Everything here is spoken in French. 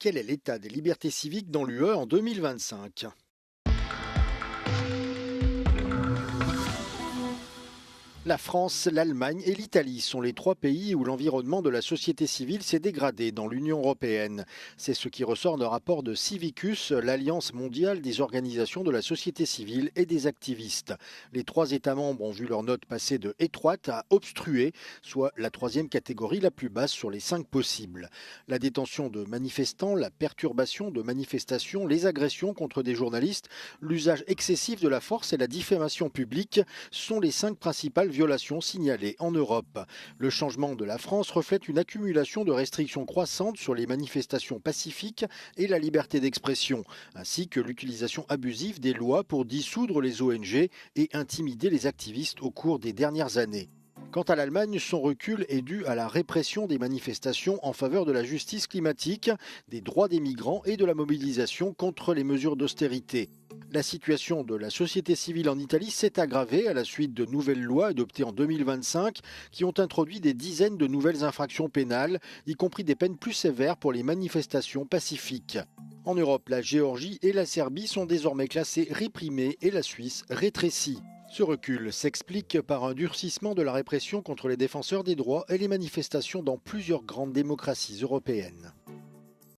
Quel est l'état des libertés civiques dans l'UE en 2025? La France, l'Allemagne et l'Italie sont les trois pays où l'environnement de la société civile s'est dégradé dans l'Union européenne. C'est ce qui ressort d'un rapport de Civicus, l'Alliance mondiale des organisations de la société civile et des activistes. Les trois États membres ont vu leur note passer de étroite à obstruée, soit la troisième catégorie la plus basse sur les 5 possibles. La détention de manifestants, la perturbation de manifestations, les agressions contre des journalistes, l'usage excessif de la force et la diffamation publique sont les 5 principales violations signalées en Europe. Le changement de la France reflète une accumulation de restrictions croissantes sur les manifestations pacifiques et la liberté d'expression, ainsi que l'utilisation abusive des lois pour dissoudre les ONG et intimider les activistes au cours des dernières années. Quant à l'Allemagne, son recul est dû à la répression des manifestations en faveur de la justice climatique, des droits des migrants et de la mobilisation contre les mesures d'austérité. La situation de la société civile en Italie s'est aggravée à la suite de nouvelles lois adoptées en 2025 qui ont introduit des dizaines de nouvelles infractions pénales, y compris des peines plus sévères pour les manifestations pacifiques. En Europe, la Géorgie et la Serbie sont désormais classées réprimées et la Suisse rétrécie. Ce recul s'explique par un durcissement de la répression contre les défenseurs des droits et les manifestations dans plusieurs grandes démocraties européennes.